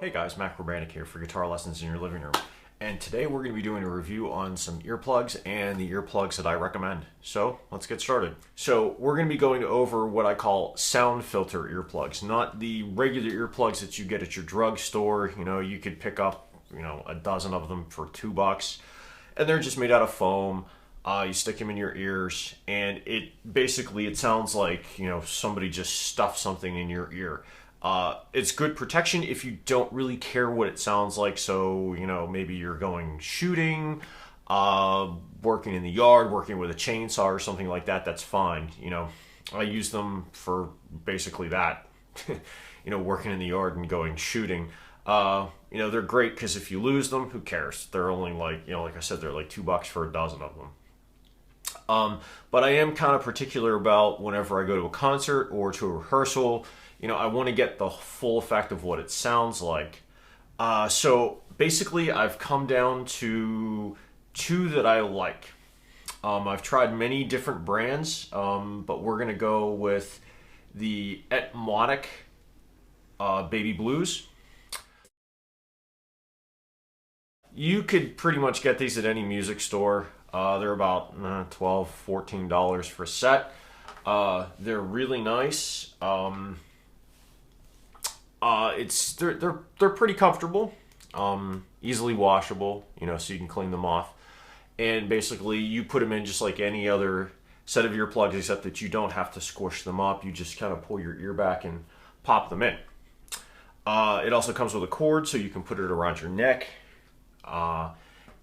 Hey guys, Mac Urbanic here for Guitar Lessons in Your Living Room. And today we're going to be doing a review on some earplugs and the earplugs that I recommend. So let's get started. So we're going to be going over what I call sound filter earplugs, not the regular earplugs that you get at your drugstore. You know, you could pick up, a dozen of them for $2, and they're just made out of foam. You stick them in your ears, and it sounds like, somebody just stuffed something in your ear. It's good protection if you don't really care what it sounds like. So, maybe you're going shooting, working in the yard, working with a chainsaw or something like that. That's fine. I use them for basically that, working in the yard and going shooting. They're great because if you lose them, who cares? They're only like I said, they're like $2 for a dozen of them. But I am kind of particular about whenever I go to a concert or to a rehearsal, I want to get the full effect of what it sounds like. So basically I've come down to two that I like. I've tried many different brands, but we're going to go with the Etymotic Baby Blues. You could pretty much get these at any music store. They're about $12, $14 for a set. They're really nice. They're pretty comfortable, easily washable, so you can clean them off. And basically you put them in just like any other set of earplugs, except that you don't have to squish them up. You just kind of pull your ear back and pop them in. It also comes with a cord, so you can put it around your neck.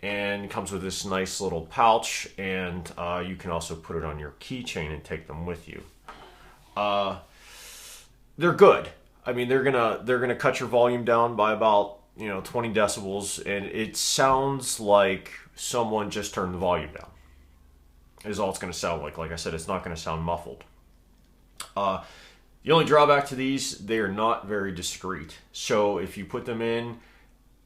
And it comes with this nice little pouch, and you can also put it on your keychain and take them with you. They're good. I mean, they're gonna cut your volume down by about 20 decibels, and it sounds like someone just turned the volume down. Is all it's gonna sound like. Like I said, it's not gonna sound muffled. The only drawback to these, they are not very discreet. So if you put them in,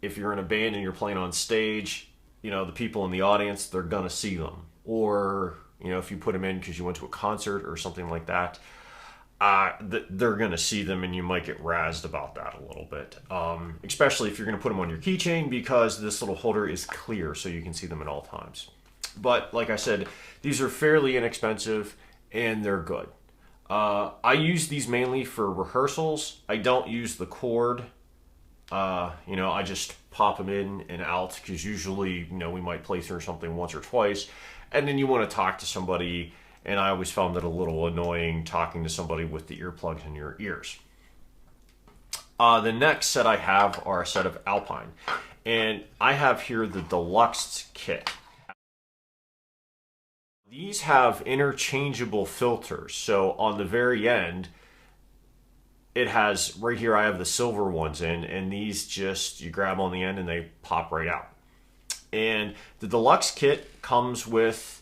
if you're in a band and you're playing on stage, the people in the audience, they're gonna see them. Or if you put them in because you went to a concert or something like that, they're going to see them, and you might get razzed about that a little bit. Especially if you're going to put them on your keychain, because this little holder is clear so you can see them at all times. But like I said, these are fairly inexpensive and they're good. I use these mainly for rehearsals. I don't use the cord. I just pop them in and out because usually, we might play through something once or twice, and then you want to talk to somebody. And I always found it a little annoying talking to somebody with the earplugs in your ears. The next set I have are a set of Alpine. And I have here the Deluxe Kit. These have interchangeable filters. So on the very end, it has, right here I have the silver ones in, and these just, you grab on the end and they pop right out. And the Deluxe Kit comes with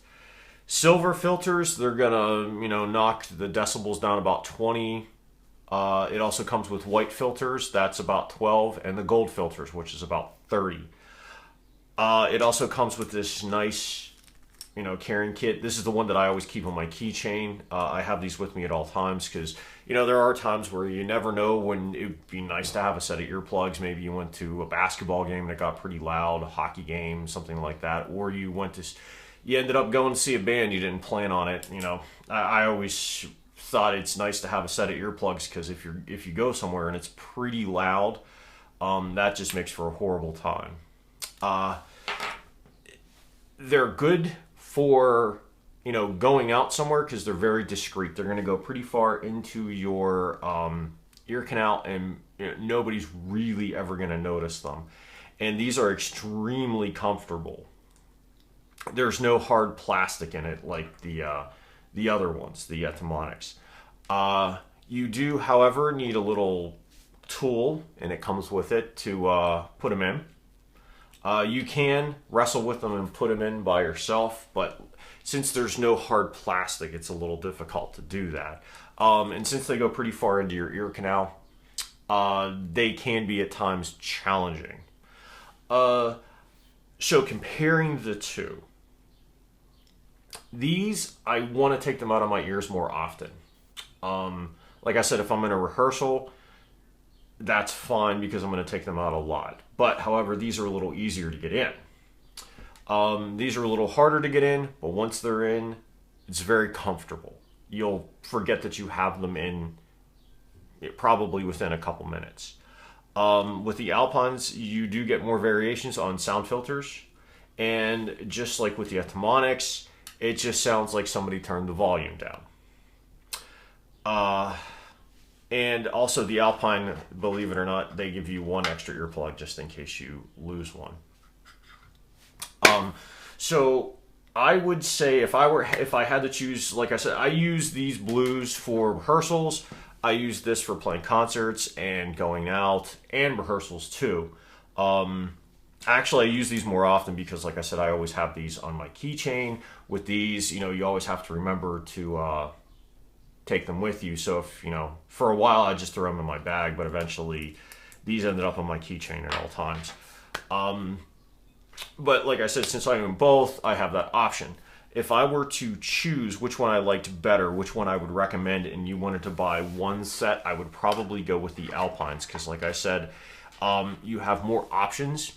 silver filters. They're gonna, knock the decibels down about 20. It also comes with white filters. That's about 12, and the gold filters, which is about 30. It also comes with this nice, carrying kit. This is the one that I always keep on my keychain. I have these with me at all times because, there are times where you never know when it would be nice to have a set of earplugs. Maybe you went to a basketball game that got pretty loud, a hockey game, something like that, or you ended up going to see a band, you didn't plan on it. I always thought it's nice to have a set of earplugs because if you go somewhere and it's pretty loud, that just makes for a horrible time. They're good for going out somewhere because they're very discreet. They're going to go pretty far into your ear canal, and nobody's really ever going to notice them. And these are extremely comfortable. There's no hard plastic in it like the other ones, the Etymotics. You do, however, need a little tool, and it comes with it to put them in. You can wrestle with them and put them in by yourself, but since there's no hard plastic, it's a little difficult to do that. And since they go pretty far into your ear canal, they can be at times challenging. So comparing the two, these, I want to take them out of my ears more often. Like I said, if I'm in a rehearsal, that's fine because I'm going to take them out a lot. But however, these are a little easier to get in. These are a little harder to get in, but once they're in, it's very comfortable. You'll forget that you have them in probably within a couple minutes. With the Alpines, you do get more variations on sound filters. And just like with the Etymonics, it just sounds like somebody turned the volume down. And also the Alpine, believe it or not, they give you one extra earplug just in case you lose one. So I would say if I had to choose, like I said, I use these blues for rehearsals. I use this for playing concerts and going out and rehearsals too. Actually, I use these more often because, like I said, I always have these on my keychain. With these, you always have to remember to take them with you. So if, for a while I just threw them in my bag, but eventually these ended up on my keychain at all times. But like I said, since I own both, I have that option. If I were to choose which one I liked better, which one I would recommend, and you wanted to buy one set, I would probably go with the Alpines because, like I said, you have more options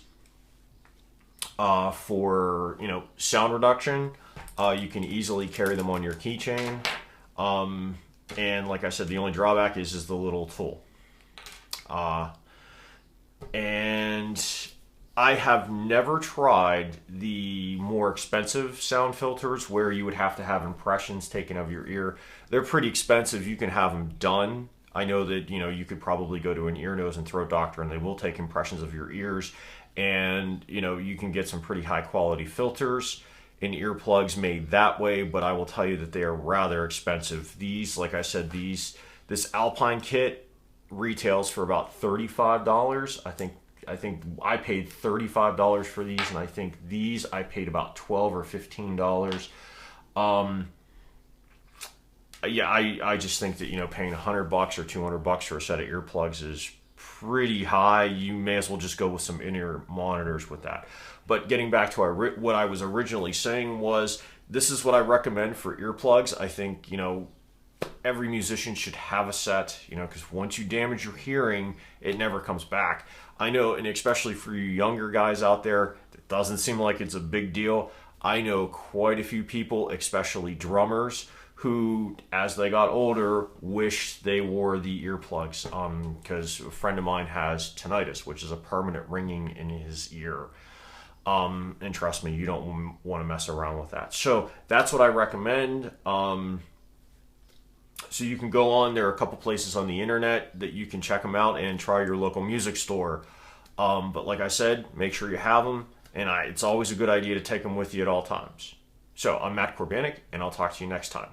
for sound reduction. You can easily carry them on your keychain, and like I said, the only drawback is the little tool. And I have never tried the more expensive sound filters where you would have to have impressions taken of your ear. They're pretty expensive. You can have them done. I know that you could probably go to an ear, nose, and throat doctor and they will take impressions of your ears, and you can get some pretty high quality filters and earplugs made that way, but I will tell you that they are rather expensive. These, like I said, this Alpine kit retails for about $35. I think I paid $35 for these, and I think these I paid about $12 or $15. Yeah, I just think that paying $100 or $200 for a set of earplugs is pretty high. You may as well just go with some in-ear monitors with that. But getting back to what I was originally saying was, this is what I recommend for earplugs. I think every musician should have a set, because once you damage your hearing, it never comes back. I know, and especially for you younger guys out there, it doesn't seem like it's a big deal. I know quite a few people, especially drummers, who, as they got older, wish they wore the earplugs, because a friend of mine has tinnitus, which is a permanent ringing in his ear. And trust me, you don't want to mess around with that. So that's what I recommend. So you can go on, there are a couple places on the internet that you can check them out and try your local music store. But like I said, make sure you have them, and it's always a good idea to take them with you at all times. So I'm Matt Korbanek, and I'll talk to you next time.